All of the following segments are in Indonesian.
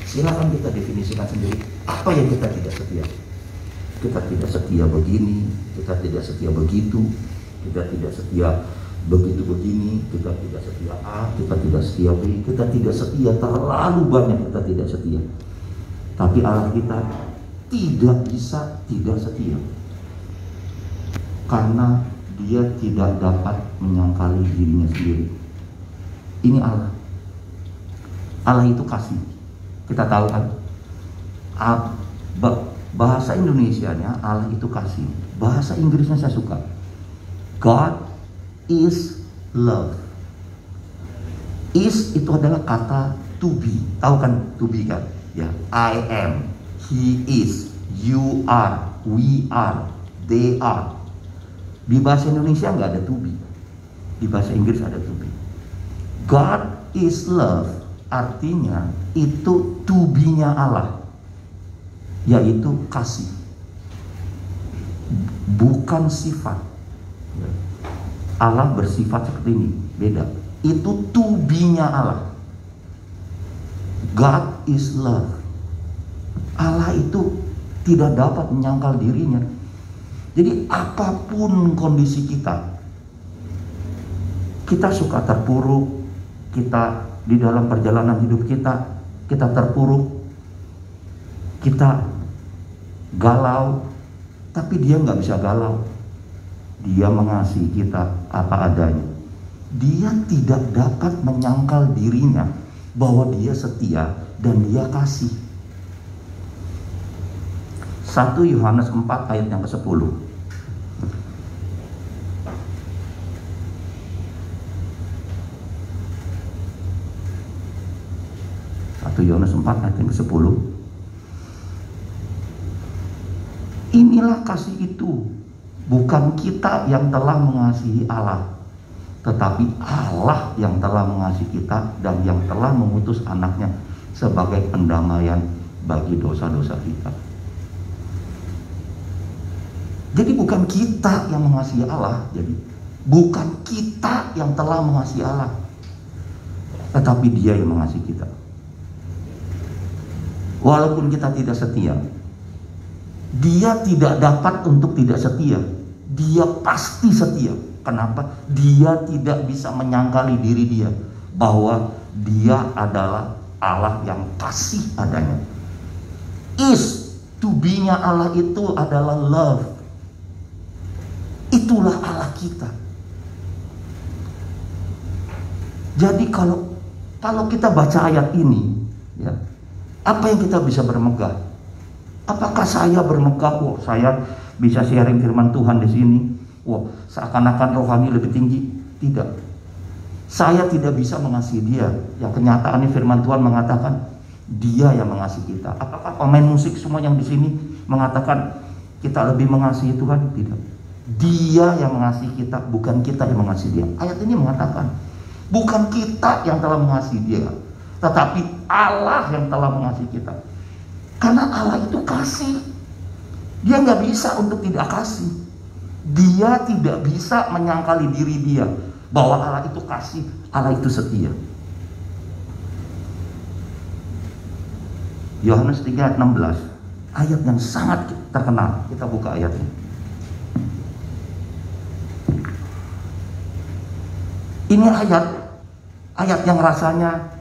Silakan kita definisikan sendiri apa yang kita tidak setia. Kita tidak setia begini, kita tidak setia begitu, kita tidak setia begitu begini, kita tidak setia A, kita tidak setia B, kita tidak setia, terlalu banyak kita tidak setia. Tapi Allah kita tidak bisa tidak setia, karena Dia tidak dapat menyangkali dirinya sendiri. Ini Allah. Allah itu kasih. Kita tahu kan, bahasa Indonesianya Allah itu kasih. Bahasa Inggrisnya saya suka. God is love. Is itu adalah kata to be. Tahu kan to be kan? Ya, I am, he is, you are, we are, they are. Di bahasa Indonesia nggak ada to be. Di bahasa Inggris ada to be. God is love, artinya itu to be-nya Allah, yaitu kasih, bukan sifat. Allah bersifat seperti ini, beda. Itu to be-nya Allah. God is love. Allah itu tidak dapat menyangkal dirinya. Jadi apapun kondisi kita suka terpuruk, kita di dalam perjalanan hidup kita terpuruk, kita galau, tapi Dia nggak bisa galau. Dia mengasihi kita apa adanya. Dia tidak dapat menyangkal dirinya bahwa Dia setia dan Dia kasih. 1 Yohanes 4 ayat yang ke-10. 1 Yohanes 4 ayat yang ke-10. Inilah kasih itu, bukan kita yang telah mengasihi Allah, tetapi Allah yang telah mengasihi kita dan yang telah mengutus anaknya sebagai pendamaian bagi dosa-dosa kita. Jadi bukan kita yang mengasihi Allah, jadi bukan kita yang telah mengasihi Allah, tetapi Dia yang mengasihi kita. Walaupun kita tidak setia, Dia tidak dapat untuk tidak setia. Dia pasti setia. Kenapa? Dia tidak bisa menyangkali diri Dia bahwa Dia adalah Allah yang kasih adanya. Is, to be-nya Allah itu adalah love. Itulah Allah kita. Jadi kalau kita baca ayat ini, ya, apa yang kita bisa bermegah? Apakah saya bermegah? Oh, saya bisa sharing firman Tuhan di sini. Wah, seakan-akan rohani lebih tinggi. Tidak. Saya tidak bisa mengasihi Dia. Yang kenyataannya firman Tuhan mengatakan Dia yang mengasihi kita. Apakah pemain musik semua yang di sini mengatakan kita lebih mengasihi Tuhan? Tidak. Dia yang mengasihi kita, bukan kita yang mengasihi Dia. Ayat ini mengatakan bukan kita yang telah mengasihi Dia, tetapi Allah yang telah mengasihi kita. Karena Allah itu kasih. Dia nggak bisa untuk tidak kasih. Dia tidak bisa menyangkali diri Dia bahwa Allah itu kasih, Allah itu setia. Yohanes 3 ayat 16, ayat yang sangat terkenal. Kita buka ayatnya. Ini ayat yang rasanya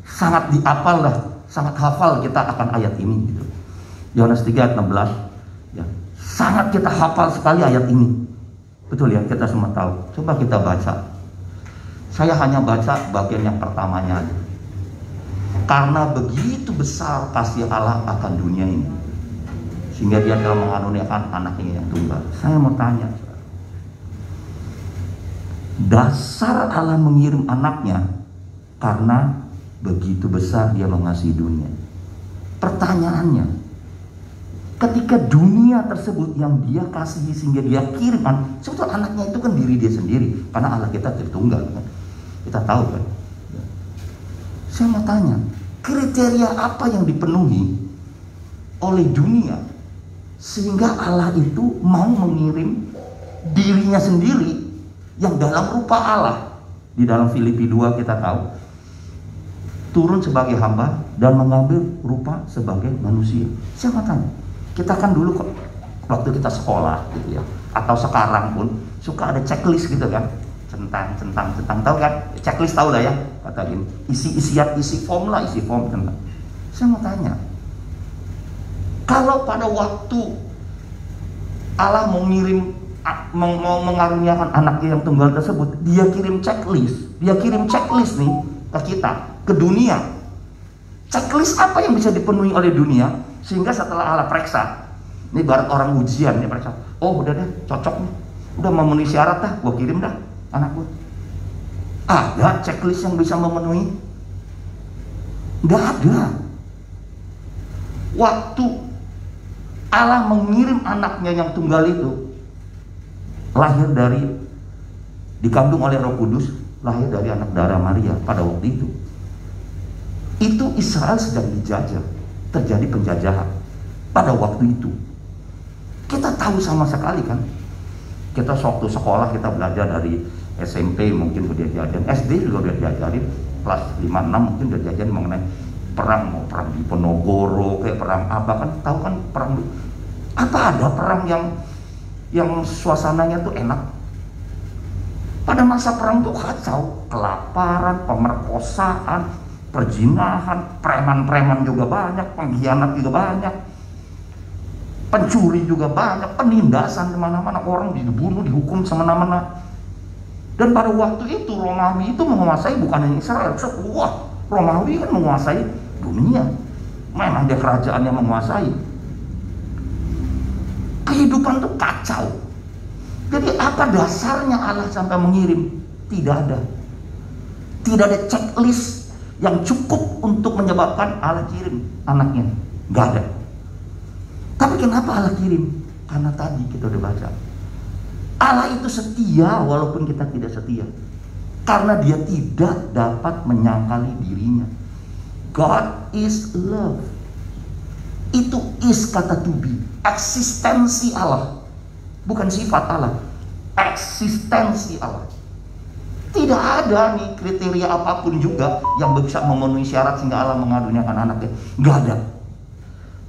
sangat dihafal lah, sangat hafal kita akan ayat ini gitu. Yohanes 3 ayat 16 ya, sangat kita hafal sekali ayat ini. Betul ya, kita semua tahu. Coba kita baca. Saya hanya baca bagian yang pertamanya aja. Karena begitu besar kasih Allah akan dunia ini, sehingga Dia telah mengaruniakan anaknya yang tunggal. Saya mau tanya, dasar Allah mengirim anaknya karena begitu besar Dia mengasihi dunia. Pertanyaannya, ketika dunia tersebut yang Dia kasihi sehingga Dia kirim, sebetulnya anaknya itu kan diri Dia sendiri, karena Allah kita Tritunggal kan. Kita tahu kan. Saya mau tanya, kriteria apa yang dipenuhi oleh dunia sehingga Allah itu mau mengirim dirinya sendiri yang dalam rupa Allah? Di dalam Filipi 2 kita tahu turun sebagai hamba dan mengambil rupa sebagai manusia. Siapa tanya? Kita kan dulu kok waktu kita sekolah gitu ya, atau sekarang pun suka ada checklist gitu kan, centang, tahu kan? Checklist tahu lah ya, kata gini, isi form tentang. Saya mau tanya, kalau pada waktu Allah mau mengaruniakan anaknya yang tunggal tersebut, dia kirim checklist nih ke kita, ke dunia. Checklist apa yang bisa dipenuhi oleh dunia sehingga setelah Allah periksa, ini barat orang ujian, dia periksa, oh udah deh, cocok nih, udah memenuhi syarat dah, gua kirim dah anak gua. Ada checklist yang bisa memenuhi? Nggak ada. Waktu Allah mengirim anaknya yang tunggal itu, lahir dari, dikandung oleh Roh Kudus, lahir dari anak darah Maria pada waktu itu. Itu Israel sedang dijajah, terjadi penjajahan pada waktu itu. Kita tahu sama sekali kan, kita waktu sekolah kita belajar dari SMP mungkin udah diajarin, SD juga udah diajarin, kelas 5-6 mungkin udah diajarin mengenai perang di Ponorogo, kayak perang apa kan, tahu kan perang apa, ada perang yang suasananya tuh enak. Pada masa perang tuh kacau, kelaparan, pemerkosaan, perzinahan, preman juga banyak, pengkhianat juga banyak, pencuri juga banyak, penindasan di mana-mana, orang dibunuh, dihukum semena-mena. Dan pada waktu itu Romawi itu menguasai bukan hanya Israel, wah, Romawi kan menguasai dunia. Memang dia kerajaan yang menguasai. Kehidupan tuh kacau. Jadi apa dasarnya Allah sampai mengirim? Tidak ada. Tidak ada checklist yang cukup untuk menyebabkan Allah kirim anaknya. Gak ada. Tapi kenapa Allah kirim? Karena tadi kita udah baca, Allah itu setia walaupun kita tidak setia. Karena dia tidak dapat menyangkali dirinya. God is love. Itu is kata to be, eksistensi Allah, bukan sifat Allah, eksistensi Allah. Tidak ada nih kriteria apapun juga yang bisa memenuhi syarat sehingga Allah mengaruniakan anaknya. Gak ada.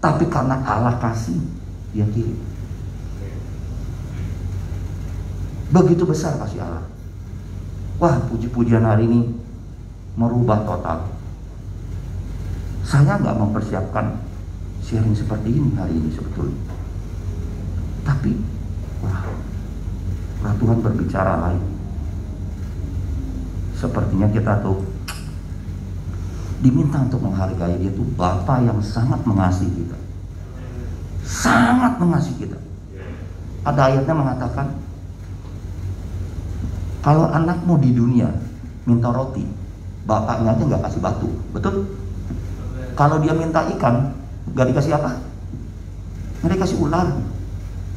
Tapi karena Allah kasih, dia kirim. Begitu besar kasih Allah. Wah, puji-pujian hari ini merubah total. Saya nggak mempersiapkan sharing seperti ini hari ini sebetulnya. Tapi, wah, Tuhan berbicara lain. Sepertinya kita tuh diminta untuk menghargai dia tuh Bapa yang sangat mengasihi kita. Sangat mengasihi kita. Ada ayatnya mengatakan, kalau anakmu di dunia minta roti, bapaknya aja nggak kasih batu, betul? Kalau dia minta ikan, nggak dikasih apa? Nggak dikasih ular.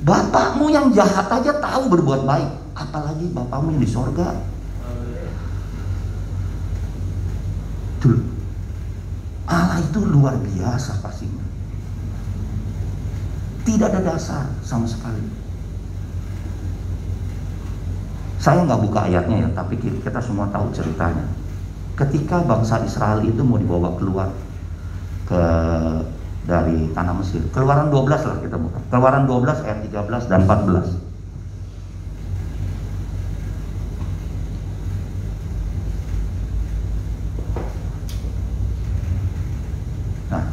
Bapakmu yang jahat aja tahu berbuat baik, apalagi bapakmu yang di sorga. Tuh, Allah itu luar biasa kasihnya. Tidak ada dasar sama sekali. Saya nggak buka ayatnya ya, tapi kita semua tahu ceritanya. Ketika bangsa Israel itu mau dibawa keluar dari tanah Mesir, Keluaran 12 lah kita buka. Keluaran 12 ayat 13 dan 14. Nah,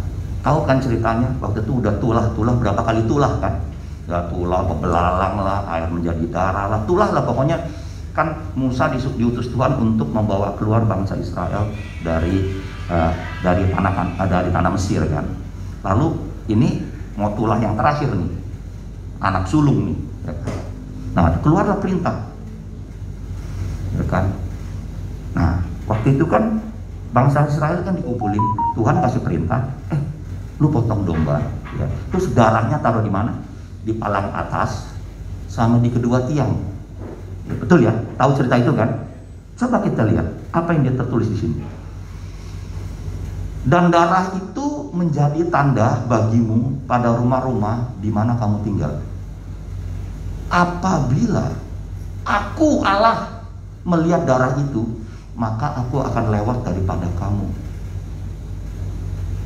tahu kan ceritanya? Waktu itu udah tulah berapa kali tulah kan? Ya tulah, belalang lah, air menjadi darah lah, tulah lah, pokoknya kan Musa diutus Tuhan untuk membawa keluar bangsa Israel dari tanah Mesir kan. Lalu ini mau tulah yang terakhir nih, anak sulung nih, ya kan? Nah keluarlah perintah, ya kan. Nah waktu itu kan bangsa Israel kan dikumpulin, Tuhan kasih perintah, lu potong domba, ya. Terus darahnya taruh di mana? Di palang atas sama di kedua tiang. Ya, betul ya, tahu cerita itu kan? Coba kita lihat apa yang dia tertulis di sini. Dan darah itu menjadi tanda bagimu pada rumah-rumah di mana kamu tinggal. Apabila aku Allah melihat darah itu, maka aku akan lewat daripada kamu.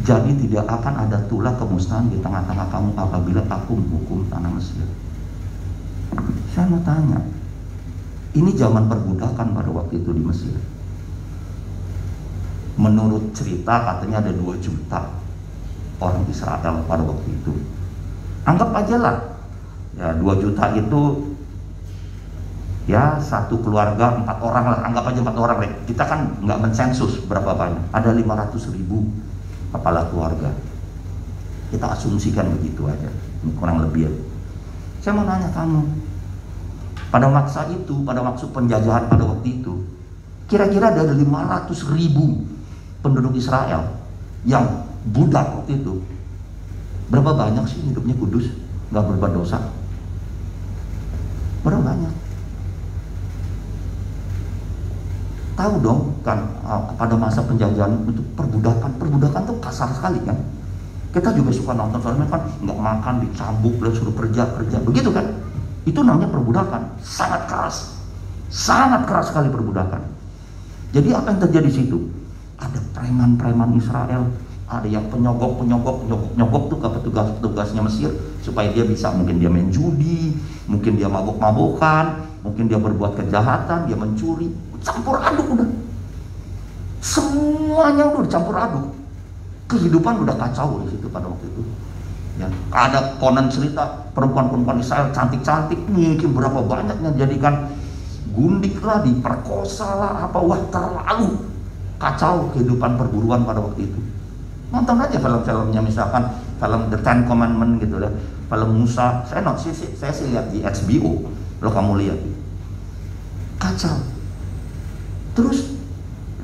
Jadi tidak akan ada tulah kemusnahan di tengah-tengah kamu apabila aku menghukum tanah Mesir. Saya mau tanya, ini zaman perbudakan pada waktu itu di Mesir. Menurut cerita katanya ada 2 juta orang Israel pada waktu itu. Anggap aja lah, ya 2 juta itu ya satu keluarga 4 orang lah, anggap aja 4 orang. Kita kan nggak mensensus berapa banyak, ada 500.000 kepala keluarga. Kita asumsikan begitu aja, ini kurang lebih ya. Saya mau nanya kamu, pada masa itu, pada waktu penjajahan pada waktu itu, kira-kira ada 500.000 penduduk Israel yang budak waktu itu. Berapa banyak sih hidupnya kudus, nggak berbuat dosa? Berapa banyak? Tahu dong kan, pada masa penjajahan itu perbudakan tuh kasar sekali kan. Kita juga suka nonton filmnya kan, nggak makan dicambuk, lalu suruh kerja begitu kan. Itu namanya perbudakan, sangat keras sekali perbudakan. Jadi apa yang terjadi di situ? Ada preman Israel, ada yang penyogok tuh ke petugasnya Mesir supaya dia bisa, mungkin dia main judi, mungkin dia mabok-mabokan, mungkin dia berbuat kejahatan, dia mencuri, campur aduk udah. Semuanya udah campur aduk. Kehidupan udah kacau di situ pada waktu itu. Ya, ada konon cerita perempuan-perempuan Israel cantik-cantik, mungkin berapa banyaknya jadikan gundik lah, diperkosa lah, wah terlalu kacau kehidupan perburuan pada waktu itu. Nonton aja film-filmnya, misalkan film The Ten Commandments gitu lah, film Musa. Saya sih lihat di HBO, kalau kamu lihat kacau. Terus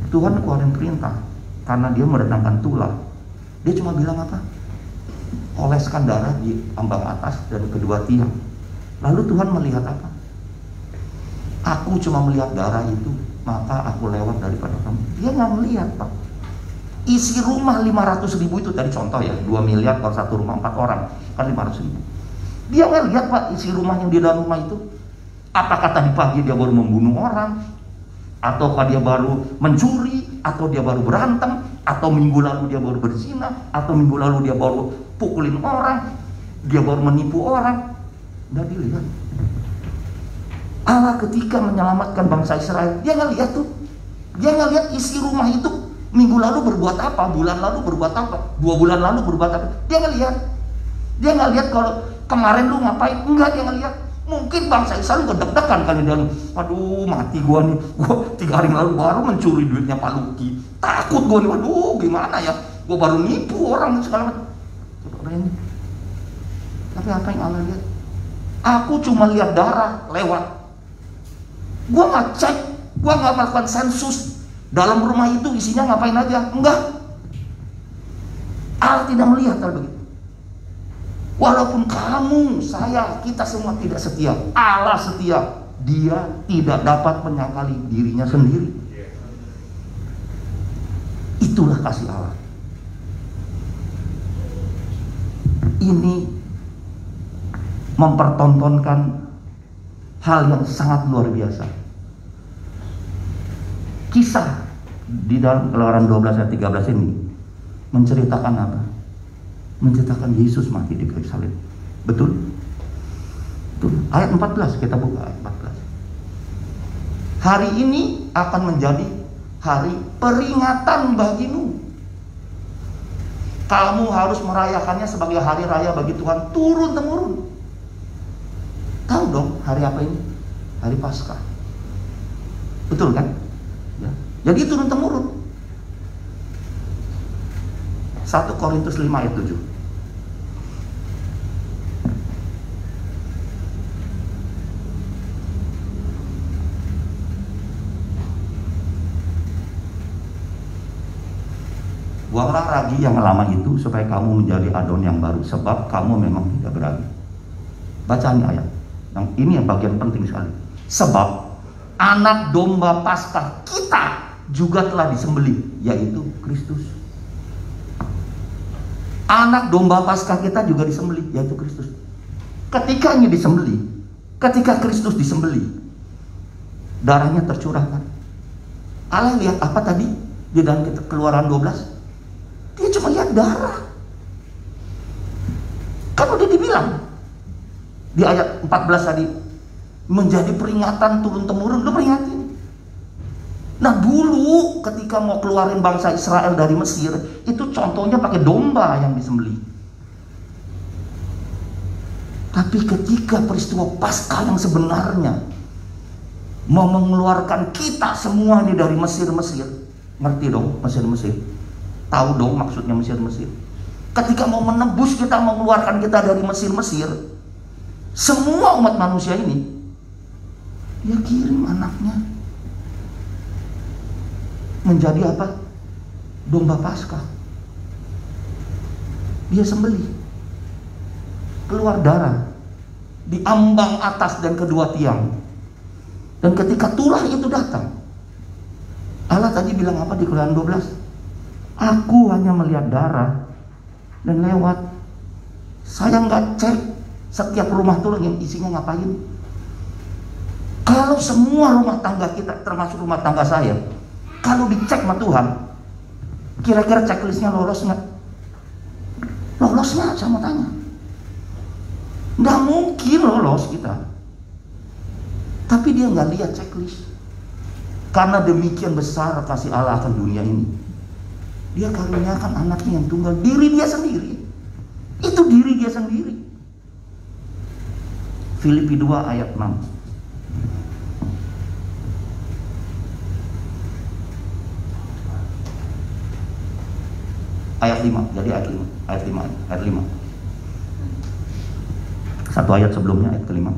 Tuhan keluarin perintah karena dia mendatangkan tulah. Dia cuma bilang apa? Oleskan darah di ambang atas dan kedua tiang. Lalu Tuhan melihat apa? Aku cuma melihat darah itu, maka aku lewat daripada kamu. Dia nggak melihat, Pak. Isi rumah 500.000 itu tadi contoh ya, 2 miliar kalau satu rumah 4 orang kan 500.000. Dia nggak lihat, Pak, isi rumah yang di dalam rumah itu. Apakah tadi pagi dia baru membunuh orang, ataukah dia baru mencuri, atau dia baru berantem, atau minggu lalu dia baru berzina, atau minggu lalu dia baru pukulin orang, dia baru menipu orang. Nggak dilihat. Allah ketika menyelamatkan bangsa Israel, dia nggak lihat tuh. Dia nggak lihat isi rumah itu minggu lalu berbuat apa, bulan lalu berbuat apa, 2 bulan lalu berbuat apa. Dia nggak lihat. Dia nggak lihat kalau kemarin lu ngapain. Enggak, dia nggak lihat. Mungkin bangsa Israel deg-degan kali dan aduh mati gua nih, gua 3 hari lalu baru mencuri duitnya Pak Luki, takut gua nih, waduh gimana ya, gua baru nipu orang segala macam. Tapi apa yang Allah lihat? Aku cuma lihat darah lewat. Gua nggak cek, gua nggak melakukan sensus dalam rumah itu isinya ngapain aja, enggak. Allah tidak melihat hal begitu. Walaupun kamu, saya, kita semua tidak setia, Allah setia. Dia tidak dapat menyangkali dirinya sendiri. Itulah kasih Allah. Ini mempertontonkan hal yang sangat luar biasa. Kisah di dalam Keluaran 12 ayat 13 ini menceritakan apa? Menceritakan Yesus mati di kayu salib. Betul? Betul. Ayat 14, kita buka ayat 14. Hari ini akan menjadi hari peringatan bagimu. Kamu harus merayakannya sebagai hari raya bagi Tuhan turun-temurun. Tahu dong hari apa ini? Hari Paskah. Betul kan? Ya. Jadi turun-temurun. 1 Korintus 5 ayat 7. Buanglah ragi yang lama itu supaya kamu menjadi adon yang baru, sebab kamu memang tidak beragi. Baca ini ayat. Yang ini yang bagian penting sekali. Sebab anak domba Paskah kita juga telah disembelih, yaitu Kristus. Anak domba Paskah kita juga disembelih, yaitu Kristus. Ketika ini disembelih, ketika Kristus disembelih, darahnya tercurahkan. Allah lihat apa tadi di dalam Keluaran 12? Dia cuma lihat melihat darah. Kan udah dibilang di ayat 14 tadi, menjadi peringatan turun-temurun, udah peringatin. Nah dulu ketika mau keluarin bangsa Israel dari Mesir, itu contohnya pakai domba yang disembelih. Tapi ketika peristiwa Paskah yang sebenarnya mau mengeluarkan kita semua ini dari Mesir, ngerti dong Mesir, tahu dong maksudnya Mesir. Ketika mau menebus kita, mau mengeluarkan kita dari Mesir, semua umat manusia ini, dia kirim anaknya menjadi apa? Domba Paskah. Dia sembelih, keluar darah, diambang atas dan kedua tiang. Dan ketika tulah itu datang, Allah tadi bilang apa di Keluaran 12? Aku hanya melihat darah dan lewat. Saya nggak cek setiap rumah tulang yang isinya ngapain. Kalau semua rumah tangga kita, termasuk rumah tangga saya, kalau dicek sama Tuhan, kira-kira checklistnya lolos nggak? Lolos nggak? Saya mau tanya. Nggak mungkin lolos kita. Tapi dia nggak lihat checklist. Karena demikian besar kasih Allah akan dunia ini, Dia karuniakan anaknya yang tunggal, diri dia sendiri. Itu diri dia sendiri. Filipi 2 ayat 6. Ayat 5, jadi ayat 5. Satu ayat sebelumnya, ayat ke-5.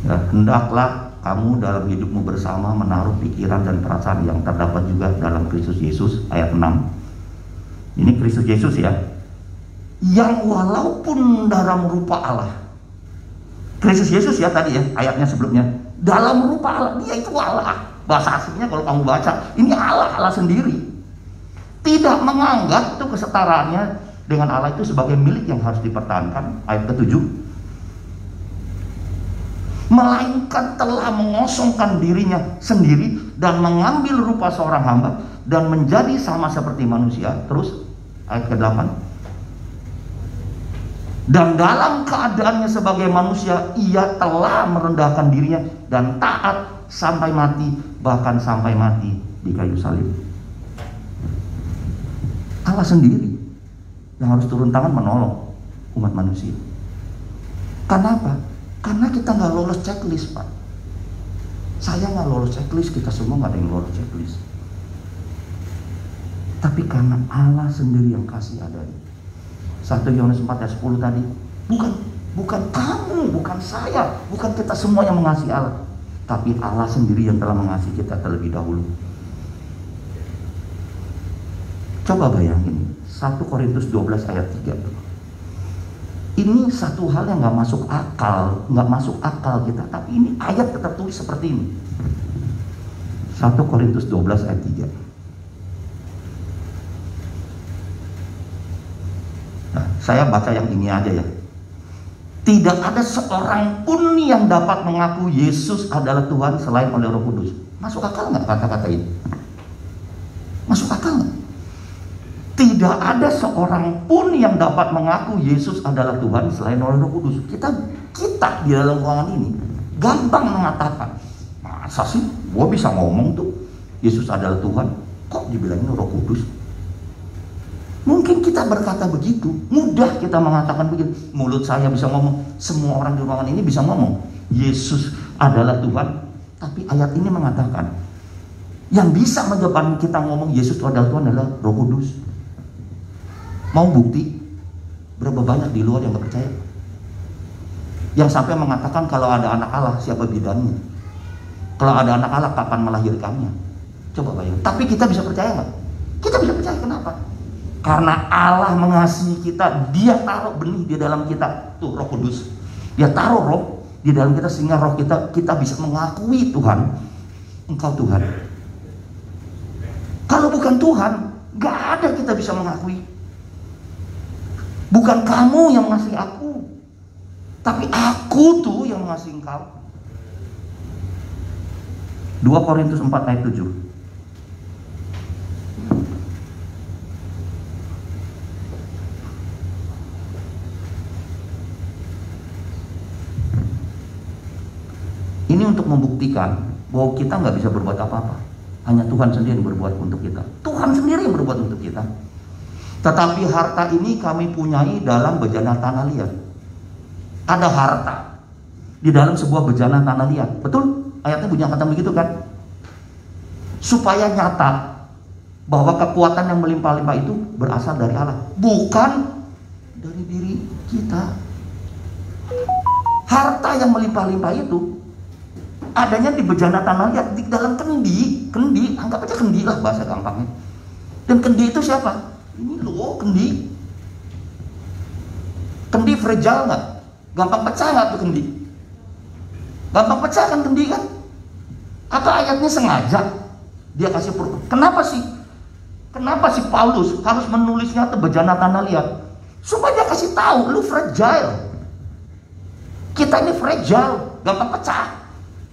Ya, hendaklah kamu dalam hidupmu bersama menaruh pikiran dan perasaan yang terdapat juga dalam Kristus Yesus, ayat 6. Ini Kristus Yesus ya, yang walaupun dalam rupa Allah. Kristus Yesus ya tadi ya, ayatnya sebelumnya, dalam rupa Allah, dia itu Allah. Bahasa aslinya kalau kamu baca, ini Allah sendiri. Tidak menganggap itu kesetaraannya dengan Allah itu sebagai milik yang harus dipertahankan, ayat ke-7. Melainkan telah mengosongkan dirinya sendiri dan mengambil rupa seorang hamba dan menjadi sama seperti manusia. Terus ayat ke-8. Dan dalam keadaannya sebagai manusia, ia telah merendahkan dirinya dan taat sampai mati, bahkan sampai mati di kayu salib. Allah sendiri yang harus turun tangan menolong umat manusia. Kenapa? Karena kita nggak lolos checklist, Pak. Saya nggak lolos checklist, kita semua nggak ada yang lolos checklist. Tapi karena Allah sendiri yang kasih adanya. 1 Yohanes 4 ayat 10 tadi, bukan kamu, bukan saya, bukan kita semua yang mengasihi Allah, tapi Allah sendiri yang telah mengasihi kita terlebih dahulu. Coba bayangin 1 Korintus 12 ayat 3. Ini satu hal yang nggak masuk akal kita, tapi ini ayat tertulis seperti ini. 1 Korintus 12 ayat 3. Nah, saya baca yang ini aja ya. Tidak ada seorang pun yang dapat mengaku Yesus adalah Tuhan selain oleh Roh Kudus. Masuk akal nggak kata-kata ini? Masuk akal nggak? Tidak ada seorang pun yang dapat mengaku Yesus adalah Tuhan selain oleh Roh Kudus. Kita di dalam ruangan ini gampang mengatakan, masa sih gua bisa ngomong tuh Yesus adalah Tuhan, kok dibilangin Roh Kudus? Mungkin kita berkata begitu, mudah kita mengatakan begitu. Mulut saya bisa ngomong, semua orang di ruangan ini bisa ngomong Yesus adalah Tuhan. Tapi ayat ini mengatakan yang bisa menyebabkan kita ngomong Yesus adalah Tuhan adalah Roh Kudus. Mau bukti? Berapa banyak di luar yang gak percaya? Yang sampai mengatakan kalau ada anak Allah, siapa bidannya? Kalau ada anak Allah, kapan melahirkannya? Coba bayang. Tapi kita bisa percaya gak? Kita bisa percaya, kenapa? Karena Allah mengasihi kita. Dia taruh benih di dalam kita. Tuh Roh Kudus. Dia taruh roh di dalam kita sehingga roh kita bisa mengakui Tuhan, Engkau Tuhan. Kalau bukan Tuhan, gak ada kita bisa mengakui. Bukan kamu yang mengasihi aku, tapi aku tuh yang mengasihi engkau. 2 Korintus 4 ayat 7. ini untuk membuktikan bahwa kita nggak bisa berbuat apa-apa. Hanya Tuhan sendiri yang berbuat untuk kita. Tuhan sendiri yang berbuat untuk kita. Tetapi harta ini kami punyai dalam bejana tanah liat. Ada harta di dalam sebuah bejana tanah liat. Betul? Ayatnya punya kata begitu kan? Supaya nyata bahwa kekuatan yang melimpah-limpah itu berasal dari Allah, bukan dari diri kita. Harta yang melimpah-limpah itu adanya di bejana tanah liat, di dalam kendi, anggap aja kendi lah bahasa gampangnya. Dan kendi itu siapa? Ini loh kendi. Kendi fragile nggak? Gampang pecah nggak tuh kendi? Gampang pecah kan kendi kan? Apa ayatnya sengaja dia kasih kenapa sih? Kenapa sih Paulus harus menulisnya ke bejana tanah liat? Supaya dia kasih tahu lu fragile. Kita ini fragile, gampang pecah.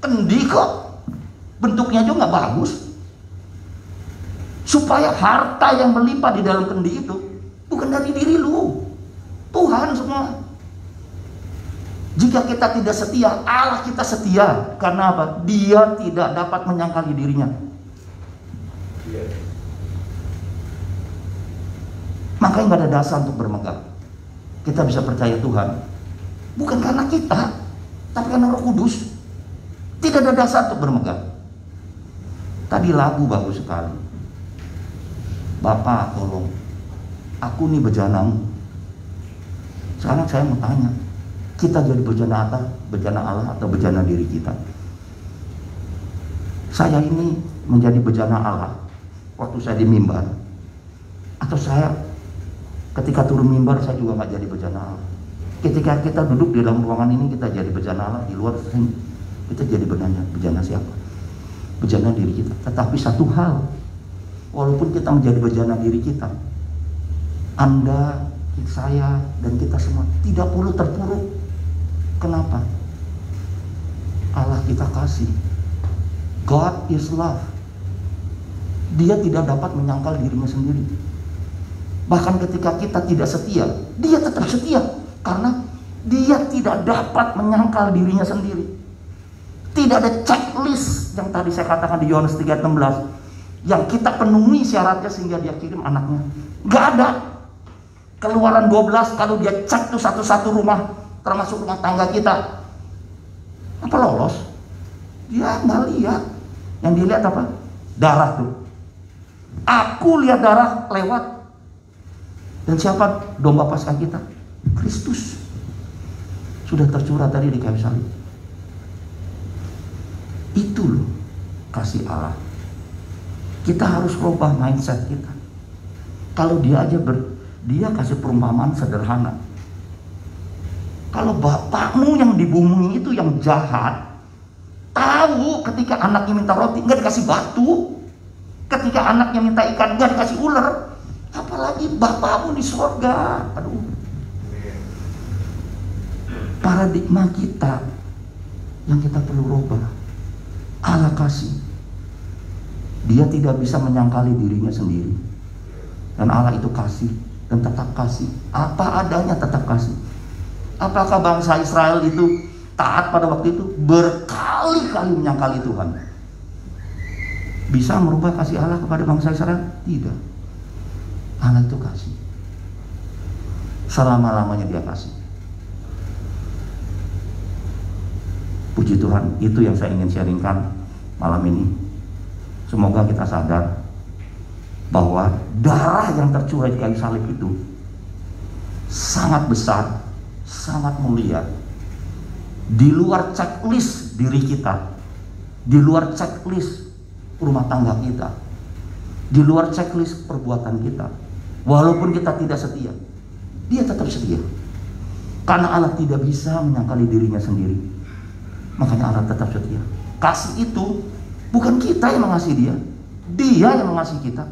Kendi kok, bentuknya juga nggak bagus. Supaya harta yang melimpah di dalam kendi itu bukan dari diri lu, Tuhan semua. Jika kita tidak setia, Allah kita setia. Karena apa? Dia tidak dapat menyangkali dirinya. Makanya nggak ada dasar untuk bermegah. Kita bisa percaya Tuhan bukan karena kita, tapi karena Roh Kudus. Tidak ada dasar untuk bermegah. Tadi lagu bagus sekali. Bapak tolong, aku nih bejanamu. Sekarang saya mau tanya, kita jadi bejana Allah atau bejana diri kita? Saya ini menjadi bejana Allah waktu saya di mimbar, atau saya ketika turun mimbar saya juga nggak jadi bejana Allah? Ketika kita duduk di dalam ruangan ini kita jadi bejana Allah, di luar sini kita jadi bejana siapa? Bejana diri kita. Tetapi satu hal, walaupun kita menjadi bejana diri kita, Anda, saya, dan kita semua tidak perlu terpuruk. Kenapa? Allah kita kasih. God is love. Dia tidak dapat menyangkal dirinya sendiri. Bahkan ketika kita tidak setia, dia tetap setia. Karena dia tidak dapat menyangkal dirinya sendiri. Tidak ada checklist yang tadi saya katakan di Yohanes 3:16 yang kita penuhi syaratnya sehingga dia kirim anaknya. Gak ada. Keluaran 12 kalau dia cek tuh satu-satu rumah, termasuk rumah tangga kita, apa lolos? Dia nggak lihat. Yang dilihat apa? Darah tuh. Aku lihat darah lewat. Dan siapa domba paskah kita? Kristus. Sudah tercurah tadi di kayu salib. Itu loh kasih Allah. Kita harus rubah mindset kita. Kalau dia aja dia kasih perumpamaan sederhana. Kalau bapakmu yang di bumi itu yang jahat, tahu ketika anaknya minta roti nggak dikasih batu, ketika anaknya minta ikan nggak dikasih ular, apalagi bapakmu di sorga. Aduh. Paradigma kita yang kita perlu rubah. Allah kasih. Dia tidak bisa menyangkali dirinya sendiri. Dan Allah itu kasih dan tetap kasih. Apa adanya tetap kasih. Apakah bangsa Israel itu taat pada waktu itu? Berkali-kali menyangkali Tuhan. Bisa merubah kasih Allah kepada bangsa Israel? Tidak. Allah itu kasih. Selama-lamanya dia kasih. Puji Tuhan, itu yang saya ingin sharingkan malam ini. Semoga kita sadar bahwa darah yang tercurah di kayu salib itu sangat besar, sangat mulia. Di luar checklist diri kita, di luar checklist rumah tangga kita, di luar checklist perbuatan kita. Walaupun kita tidak setia, dia tetap setia. Karena Allah tidak bisa menyangkali dirinya sendiri. Makanya Allah tetap setia. Kasih itu bukan kita yang mengasihi dia, dia yang mengasihi kita.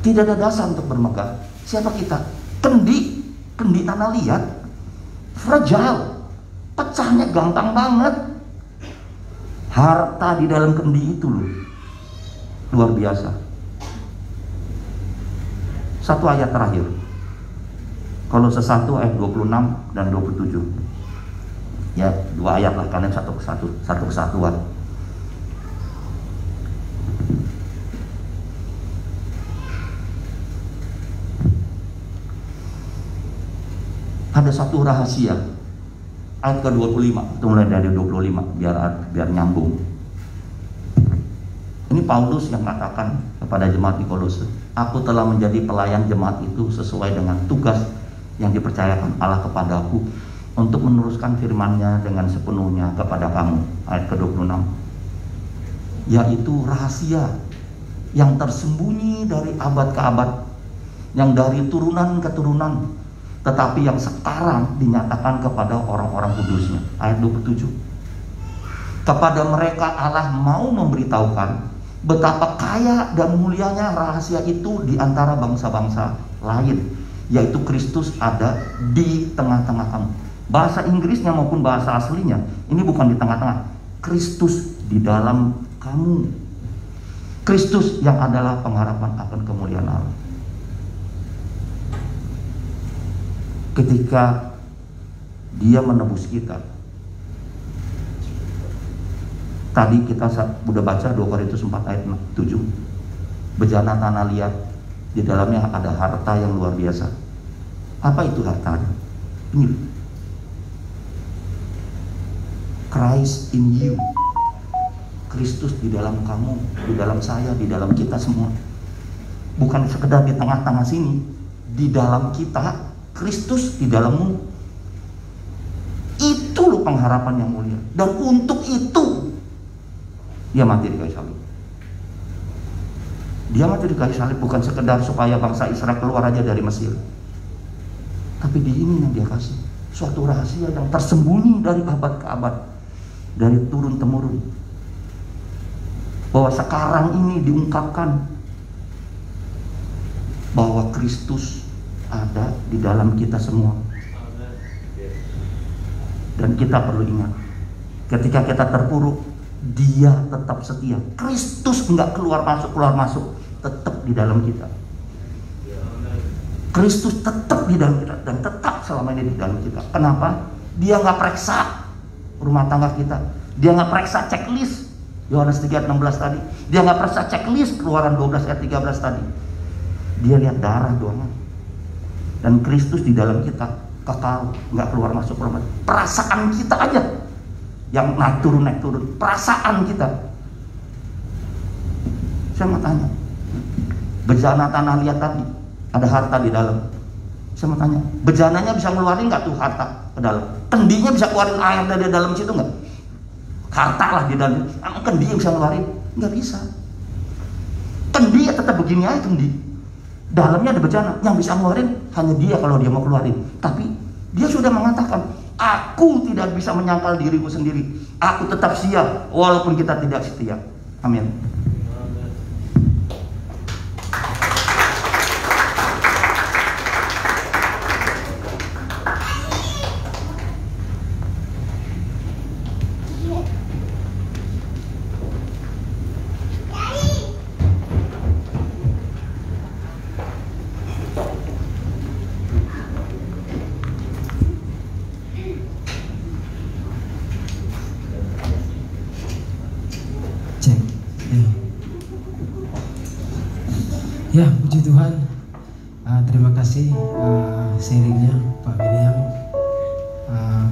Tidak ada dasar untuk bermegah. Siapa kita? Kendi tanah liat, fragile, pecahnya gampang banget. Harta di dalam kendi itu loh, luar biasa. Satu ayat terakhir, Kolose 1 ayat 26 dan 27. Ya, 2 ayat lah, karena satu kesatuan. Ada satu rahasia. Ayat ke-25, itu mulai dari 25 biar nyambung. Ini Paulus yang katakan kepada jemaat di Kolose, aku telah menjadi pelayan jemaat itu sesuai dengan tugas yang dipercayakan Allah kepadaku untuk meneruskan firman-Nya dengan sepenuhnya kepada kamu. Ayat ke-26, yaitu rahasia yang tersembunyi dari abad ke abad, yang dari turunan ke turunan, tetapi yang sekarang dinyatakan kepada orang-orang kudusnya. Ayat 27, kepada mereka Allah mau memberitahukan betapa kaya dan mulianya rahasia itu di antara bangsa-bangsa lain, yaitu Kristus ada di tengah-tengah kamu. Bahasa Inggrisnya maupun bahasa aslinya, ini bukan di tengah-tengah, Kristus di dalam kamu. Kristus yang adalah pengharapan akan kemuliaan Allah. Ketika Dia menebus kita, tadi kita sudah baca 2 Korintus 4 ayat 7, bejana tanah liat, di dalamnya ada harta yang luar biasa. Apa itu hartanya? Ini, Christ in you, Kristus di dalam kamu, di dalam saya, di dalam kita semua. Bukan sekedar di tengah-tengah sini, di dalam kita, Kristus di dalammu. Itu loh pengharapan yang mulia. Dan untuk itu Dia mati di kayu salib. Dia mati di kayu salib bukan sekedar supaya bangsa Israel keluar aja dari Mesir, tapi di ini yang Dia kasih suatu rahasia yang tersembunyi dari abad ke abad, dari turun temurun, bahwa sekarang ini diungkapkan bahwa Kristus ada di dalam kita semua. Dan kita perlu ingat, ketika kita terpuruk, Dia tetap setia. Kristus enggak keluar masuk, tetap di dalam kita. Kristus tetap di dalam kita dan tetap selama ini di dalam kita. Kenapa? Dia nggak periksa rumah tangga kita. Dia nggak periksa checklist Yohanes 3 ayat 16 tadi. Dia nggak periksa checklist Keluaran 12 ayat 13 tadi. Dia lihat darah doang. Dan Kristus di dalam kita kekal, nggak keluar masuk rumah. Perasaan kita aja yang naik turun, perasaan kita. Saya mau tanya, bejana tanah liat tadi ada harta di dalam. Saya mau tanya, bejananya bisa ngeluarin nggak tuh harta ke dalam? Kendinya bisa keluarin air dari dalam situ nggak? Harta lah di dalam. Emang kendi yang bisa ngeluarin? Nggak bisa. Kendi ya tetap begini aja kendi. Dalamnya ada bejana, yang bisa ngeluarin hanya Dia kalau Dia mau keluarin. Tapi Dia sudah mengatakan, aku tidak bisa menyangkal diriku sendiri. Aku tetap setia walaupun kita tidak setia. Amin. Ya, puji Tuhan. Terima kasih sharingnya Pak William.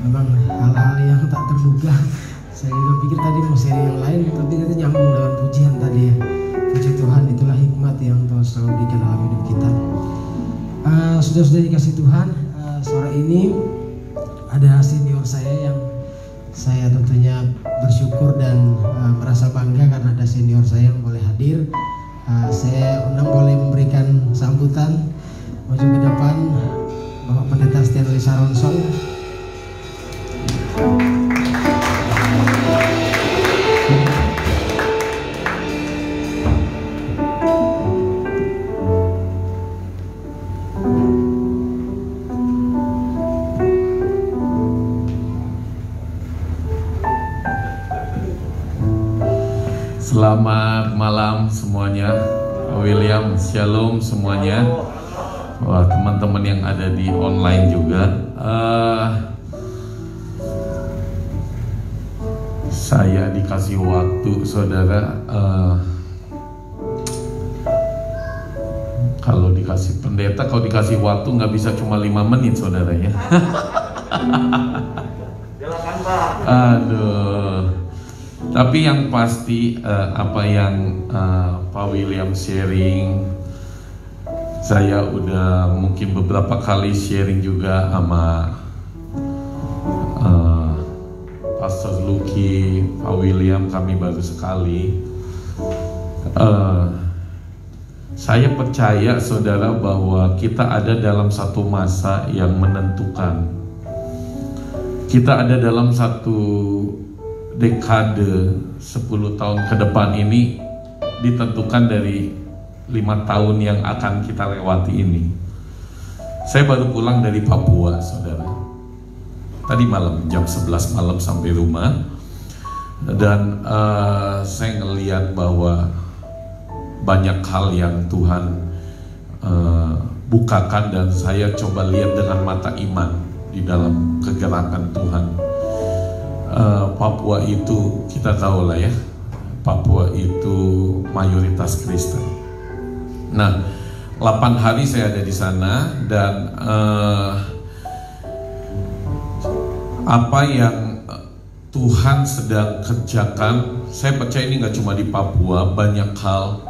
Memang hal-hal yang tak terduga. Saya juga pikir tadi mau sharing yang lain, tapi ternyata nyambung dengan pujian tadi ya. Puji Tuhan, itulah hikmat yang Tuhan selalu berikan dalam hidup kita. Sudah dikasih Tuhan, sore ini ada senior saya yang saya tentunya bersyukur dan merasa bangga karena ada senior saya yang boleh hadir. Saya undang boleh memberikan sambutan maju ke depan Bapak Pendeta Stanley Saronson. Selamat malam semuanya, William, Shalom semuanya. Wah, teman-teman yang ada di online juga. Saya dikasih waktu, saudara. Kalau dikasih pendeta, kalau dikasih waktu nggak bisa cuma 5 menit, saudara ya. Aduh. Tapi yang pasti apa yang Pak William sharing, saya udah mungkin beberapa kali sharing juga sama Pastor Lucky, Pak William, kami baru sekali. Saya percaya, saudara, bahwa kita ada dalam satu masa yang menentukan. Kita ada dalam satu dekade 10 tahun ke depan ini ditentukan dari 5 tahun yang akan kita lewati ini. Saya baru pulang dari Papua, saudara. Tadi malam, jam 11 malam sampai rumah. Dan saya ngelihat bahwa banyak hal yang Tuhan bukakan, dan saya coba lihat dengan mata iman di dalam kegerakan Tuhan. Papua itu kita tahu lah ya, Papua itu mayoritas Kristen. Nah, 8 hari saya ada di sana, dan apa yang Tuhan sedang kerjakan, saya percaya ini gak cuma di Papua, banyak hal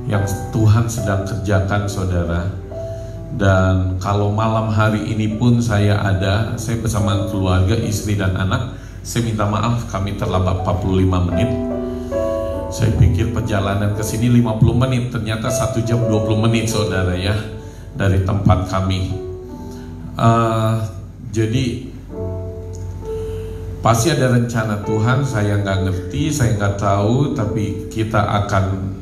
yang Tuhan sedang kerjakan, saudara. Dan kalau malam hari ini pun saya bersama keluarga, istri dan anak. Saya minta maaf, kami terlambat 45 menit. Saya pikir perjalanan ke sini 50 menit, ternyata 1 jam 20 menit, saudara ya, dari tempat kami. Jadi pasti ada rencana Tuhan, saya nggak ngerti, saya nggak tahu, tapi kita akan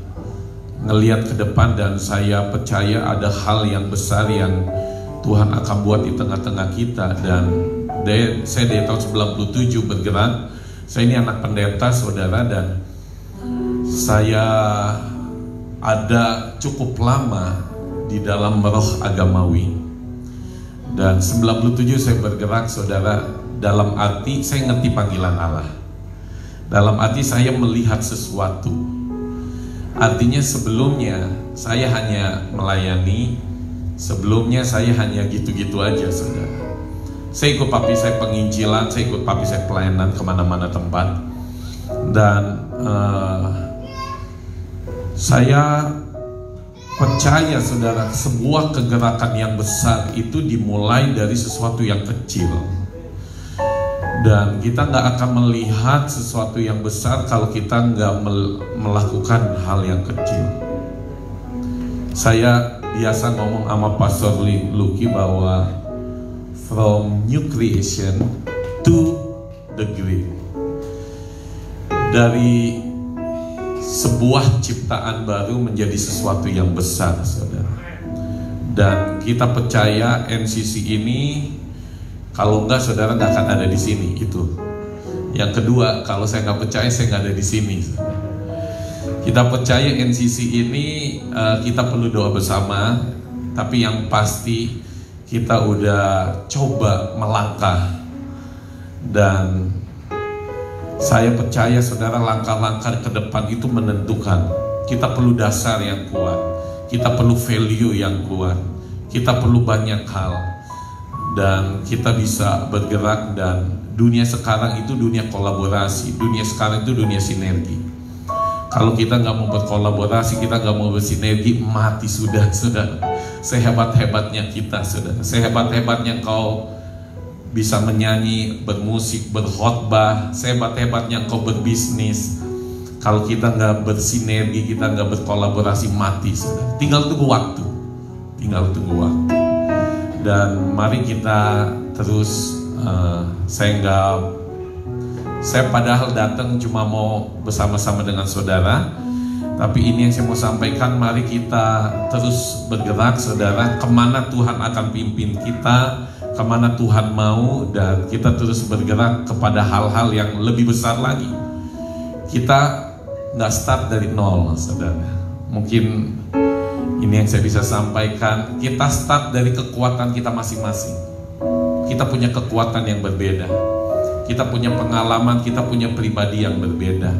ngelihat ke depan, dan saya percaya ada hal yang besar yang Tuhan akan buat di tengah-tengah kita. Dan saya dari tahun 97 bergerak. Saya ini anak pendeta, saudara, dan saya ada cukup lama di dalam roh agamawi. Dan 97 saya bergerak, saudara, dalam arti saya ngerti panggilan Allah. Dalam arti saya melihat sesuatu. Artinya sebelumnya saya hanya melayani, sebelumnya saya hanya gitu-gitu aja, saudara. Saya ikut papi saya penginjilan, saya ikut papi saya pelayanan kemana-mana tempat. Dan saya percaya, saudara, sebuah kegerakan yang besar itu dimulai dari sesuatu yang kecil. Dan kita nggak akan melihat sesuatu yang besar kalau kita nggak melakukan hal yang kecil. Saya biasa ngomong sama Pastor Lucky bahwa from new creation to the great. Dari sebuah ciptaan baru menjadi sesuatu yang besar, saudara. Dan kita percaya NCC ini, kalau enggak, saudara nggak akan ada di sini. Itu. Yang kedua, kalau saya nggak percaya, saya nggak ada di sini. Kita percaya NCC ini kita perlu doa bersama, tapi yang pasti kita udah coba melangkah. Dan saya percaya, saudara, langkah-langkah ke depan itu menentukan. Kita perlu dasar yang kuat, kita perlu value yang kuat, kita perlu banyak hal. Dan kita bisa bergerak, dan dunia sekarang itu dunia kolaborasi, dunia sekarang itu dunia sinergi. Kalau kita nggak mau berkolaborasi, kita nggak mau bersinergi, mati sudah, saudara. Sehebat-hebatnya kita, saudara, sehebat-hebatnya kau bisa menyanyi, bermusik, berkhotbah, sehebat-hebatnya kau berbisnis, kalau kita nggak bersinergi, kita nggak berkolaborasi, mati, saudara. Tinggal tunggu waktu, tinggal tunggu waktu. Dan mari kita terus, saya padahal datang cuma mau bersama-sama dengan saudara, tapi ini yang saya mau sampaikan. Mari kita terus bergerak, saudara, kemana Tuhan akan pimpin kita, kemana Tuhan mau, dan kita terus bergerak kepada hal-hal yang lebih besar lagi. Kita nggak start dari nol, saudara. Mungkin ini yang saya bisa sampaikan. Kita start dari kekuatan kita masing-masing. Kita punya kekuatan yang berbeda. kita punya pengalaman, kita punya pribadi yang berbeda.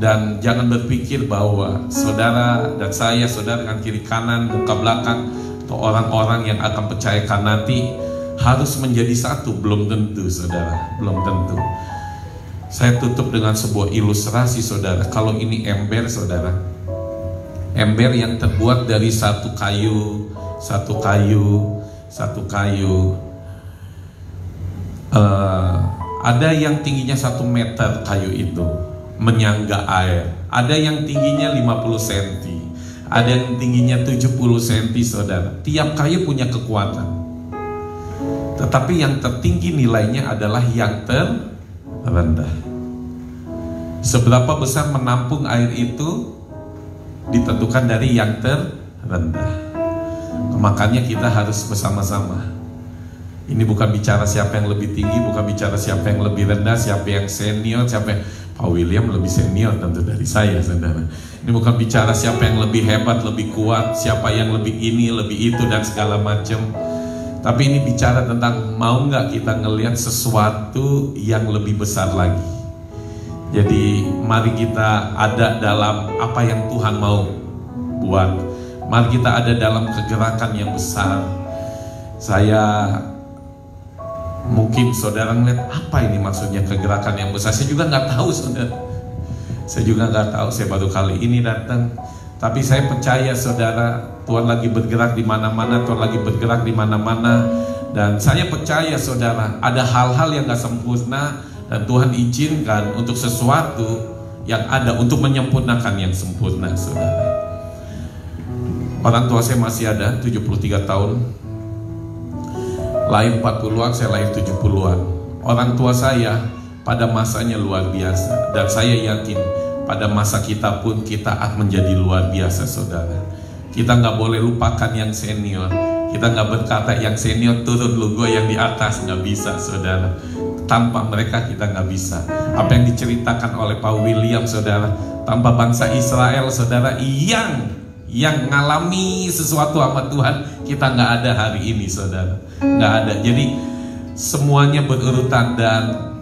Dan jangan berpikir bahwa saudara dan saya, saudara kan kiri kanan, muka belakang, atau orang-orang yang akan percayakan nanti harus menjadi satu. Belum tentu, saudara, belum tentu. Saya tutup dengan sebuah ilustrasi, saudara. Kalau ini ember, saudara, ember yang terbuat dari satu kayu. Ada yang tingginya 1 meter kayu itu, menyangga air. Ada yang tingginya 50 cm, ada yang tingginya 70 cm, saudara. Tiap kayu punya kekuatan, tetapi yang tertinggi nilainya adalah yang terendah. Seberapa besar menampung air itu ditentukan dari yang terendah. Makanya kita harus bersama-sama. Ini bukan bicara siapa yang lebih tinggi, bukan bicara siapa yang lebih rendah, siapa yang senior, siapa yang... Pak William lebih senior tentu dari saya, saudara. Ini bukan bicara siapa yang lebih hebat, lebih kuat, siapa yang lebih ini, lebih itu, dan segala macam. Tapi ini bicara tentang mau nggak kita ngelihat sesuatu yang lebih besar lagi. Jadi mari kita ada dalam apa yang Tuhan mau buat. Mari kita ada dalam kegerakan yang besar. Mungkin saudara ngeliat apa ini maksudnya kegerakan yang besar. Saya juga nggak tahu, saudara. Saya juga nggak tahu. Saya baru kali ini datang. Tapi saya percaya, saudara, Tuhan lagi bergerak di mana-mana. Tuhan lagi bergerak di mana-mana. Dan saya percaya, saudara, ada hal-hal yang nggak sempurna dan Tuhan izinkan untuk sesuatu yang ada untuk menyempurnakan yang sempurna, saudara. Orang tua saya masih ada, 73 tahun. Lahir 40-an, saya lahir 70-an. Orang tua saya pada masanya luar biasa. Dan saya yakin pada masa kita pun kita akan menjadi luar biasa, saudara. Kita nggak boleh lupakan yang senior. Kita nggak berkata yang senior turun lu, gue yang di atas. Nggak bisa, saudara. Tanpa mereka kita nggak bisa. Apa yang diceritakan oleh Pak William, saudara, tanpa bangsa Israel, saudara, yang ngalami sesuatu sama Tuhan, kita nggak ada hari ini, saudara. Nggak ada. Jadi semuanya berurutan, dan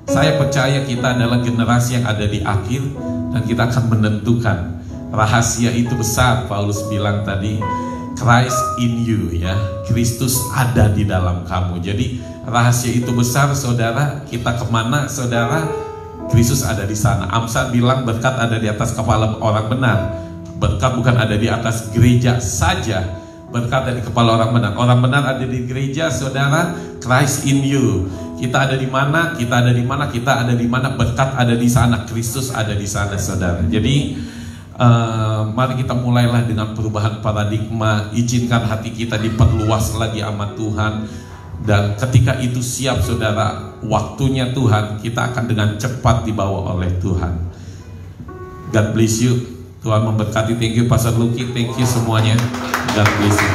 saya percaya kita adalah generasi yang ada di akhir, dan kita akan menentukan. Rahasia itu besar. Paulus bilang tadi, Christ in you, ya, Kristus ada di dalam kamu. Jadi rahasia itu besar, saudara. Kita kemana, saudara? Kristus ada di sana. Amsal bilang berkat ada di atas kepala orang benar. Berkat bukan ada di atas gereja saja, berkat ada di kepala orang benar. Orang benar ada di gereja, saudara. Christ in you. Kita ada di mana? Kita ada di mana? Kita ada di mana? Berkat ada di sana. Kristus ada di sana, saudara. Jadi mari kita mulailah dengan perubahan paradigma. Izinkan hati kita diperluas lagi sama Tuhan. Dan ketika itu siap, saudara, waktunya Tuhan, kita akan dengan cepat dibawa oleh Tuhan. God bless you. Tuhan memberkati. Thank you Pastor Luki, thank you semuanya. God bless you.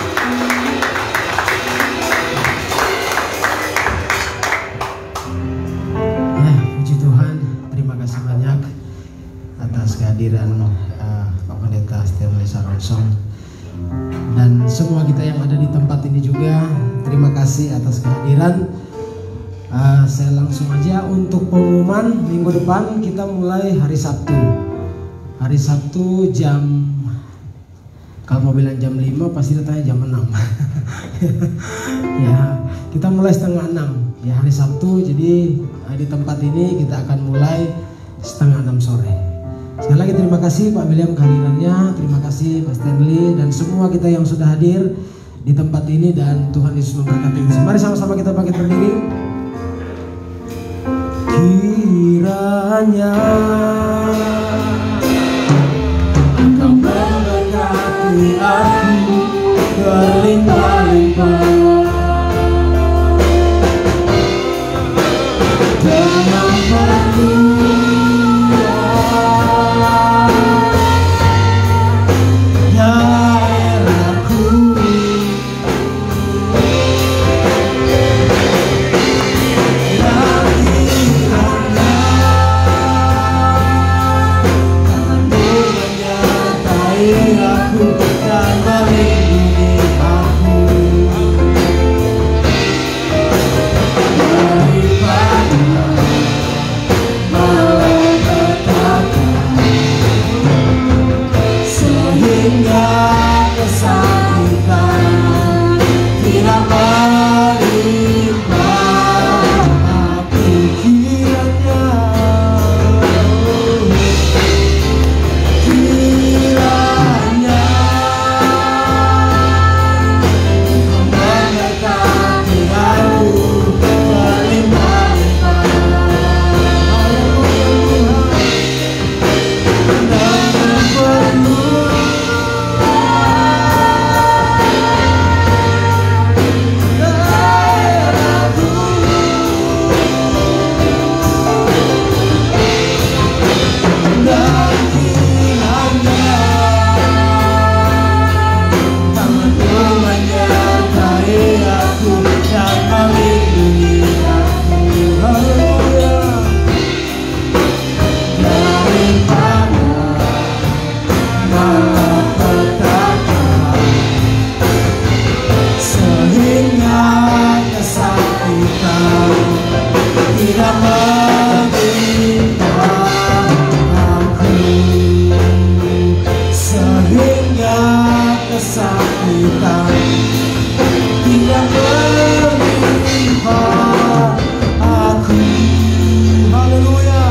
Ya, puji Tuhan. Terima kasih banyak atas kehadiran Pak Pendeta Stanley Saronsong dan semua kita yang ada di tempat ini juga. Terima kasih atas kehadiran. Saya langsung aja untuk pengumuman. Minggu depan kita mulai hari Sabtu. Hari Sabtu jam, kalau mau bilang jam 5 pasti datanya jam 6. Ya, kita mulai 5:30 ya hari Sabtu. Jadi di tempat ini kita akan mulai 5:30 sore. Sekali lagi terima kasih Pak William kehadirannya. Terima kasih Pak Stanley dan semua kita yang sudah hadir di tempat ini, dan Tuhan Yesus memberkati. Mari sama-sama kita bangkit berdiri. Kiranya Engkau memberkati aku berlimpah-limpah dengan perlindungan daerahku. Aku dan melindungi aku. sukacita tidak menimpa aku. Haleluya,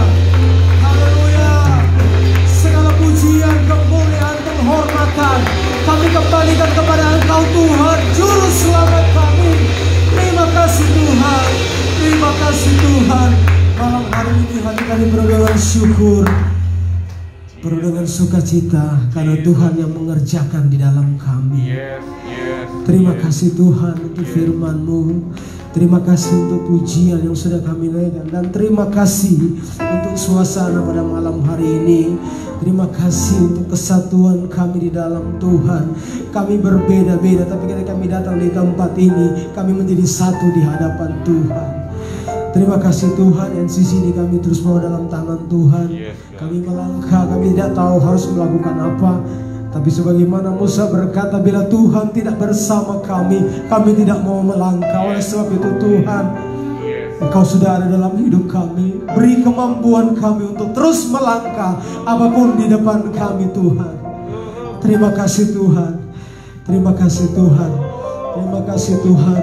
haleluya. Segala pujian, kemuliaan, penghormatan kami kembalikan kepada Engkau Tuhan, Juru Selamat kami. Terima kasih Tuhan, terima kasih Tuhan. Malam hari ini hati kami penuh dengan syukur, penuh dengan sukacita, karena Tuhan yang mengerjakan di dalam kami. Terima kasih Tuhan untuk firman-Mu. Terima kasih untuk pujian yang sudah kami naikkan, dan terima kasih untuk suasana pada malam hari ini. Terima kasih untuk kesatuan kami di dalam Tuhan. Kami berbeda-beda, tapi ketika kami datang di tempat ini, kami menjadi satu di hadapan Tuhan. Terima kasih Tuhan, NCC ini kami terus bawa dalam tangan Tuhan. Kami melangkah, kami tidak tahu harus melakukan apa, tapi sebagaimana Musa berkata, bila Tuhan tidak bersama kami tidak mau melangkah. Oleh sebab itu Tuhan, Engkau sudah ada dalam hidup kami. Beri kemampuan kami untuk terus melangkah apapun di depan kami Tuhan. Terima kasih Tuhan, terima kasih Tuhan, terima kasih Tuhan.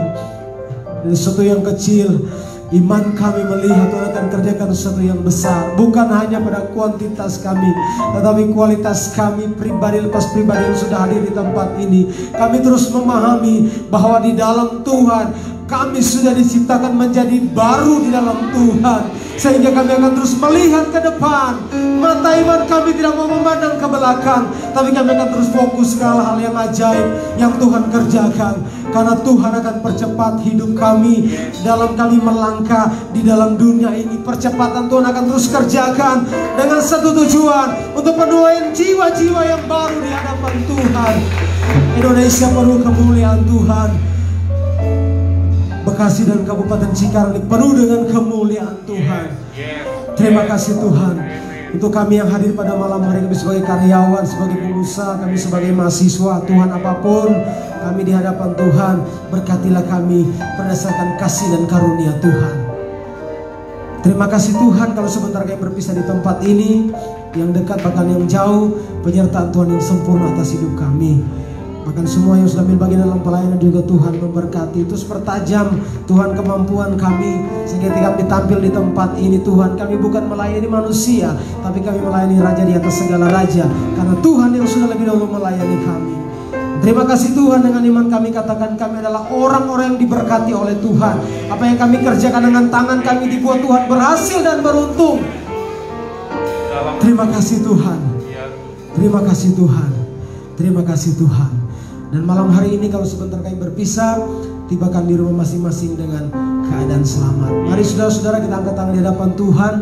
Dari sesuatu yang kecil, iman kami melihat Tuhan akan kerjakan sesuatu yang besar. Bukan hanya pada kuantitas kami, tetapi kualitas kami pribadi lepas pribadi yang sudah hadir di tempat ini. Kami terus memahami bahwa di dalam Tuhan kami sudah diciptakan menjadi baru di dalam Tuhan, sehingga kami akan terus melihat ke depan. Mata iman kami tidak mau memandang ke belakang, tapi kami akan terus fokus ke hal-hal yang ajaib yang Tuhan kerjakan. Karena Tuhan akan percepat hidup kami dalam kami melangkah di dalam dunia ini. Percepatan Tuhan akan terus kerjakan dengan satu tujuan, untuk menuai jiwa-jiwa yang baru di hadapan Tuhan. Indonesia perlu kemuliaan Tuhan. Bekasi dan Kabupaten Cikarang penuh dengan kemuliaan Tuhan. Terima kasih Tuhan untuk kami yang hadir pada malam hari ini, sebagai karyawan, sebagai pengusaha, kami sebagai mahasiswa. Tuhan, apapun kami di hadapan Tuhan, berkatilah kami berdasarkan kasih dan karunia Tuhan. Terima kasih Tuhan, kalau sebentar kami berpisah di tempat ini, yang dekat bahkan yang jauh, penyertaan Tuhan yang sempurna atas hidup kami. Bahkan semua yang sudah ambil bagian dalam pelayanan juga Tuhan memberkati. Terus pertajam Tuhan kemampuan kami, sehingga ketika kami tampil di tempat ini Tuhan, kami bukan melayani manusia, tapi kami melayani Raja di atas segala raja, karena Tuhan yang sudah lebih dahulu melayani kami. Terima kasih Tuhan, dengan iman kami katakan kami adalah orang-orang yang diberkati oleh Tuhan. Apa yang kami kerjakan dengan tangan kami dibuat Tuhan berhasil dan beruntung. Terima kasih Tuhan, terima kasih Tuhan, terima kasih Tuhan. Dan malam hari ini kalau sebentar kami berpisah, tibakan di rumah masing-masing dengan keadaan selamat. Mari saudara-saudara kita angkat tangan di hadapan Tuhan,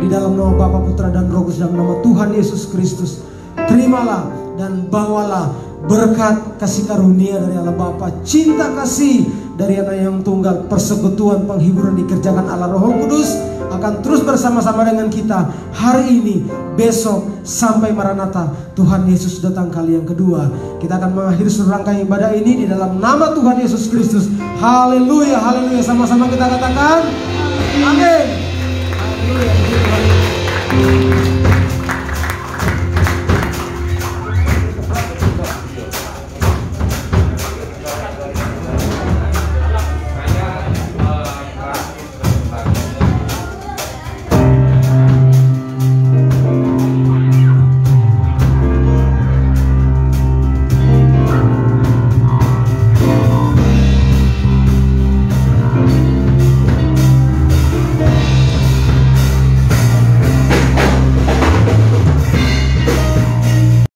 di dalam nama Bapa, Putra dan Roh Kudus, dalam nama Tuhan Yesus Kristus. Terimalah dan bawalah berkat kasih karunia dari Allah Bapa, cinta kasih dari Anak yang tunggal, persekutuan penghiburan dikerjakan Allah Roh Kudus akan terus bersama-sama dengan kita hari ini, besok, sampai Maranatha Tuhan Yesus datang kali yang kedua. Kita akan mengakhiri seluruh rangkaian ibadah ini di dalam nama Tuhan Yesus Kristus. Haleluya, haleluya. Sama-sama kita katakan amin. Haleluya.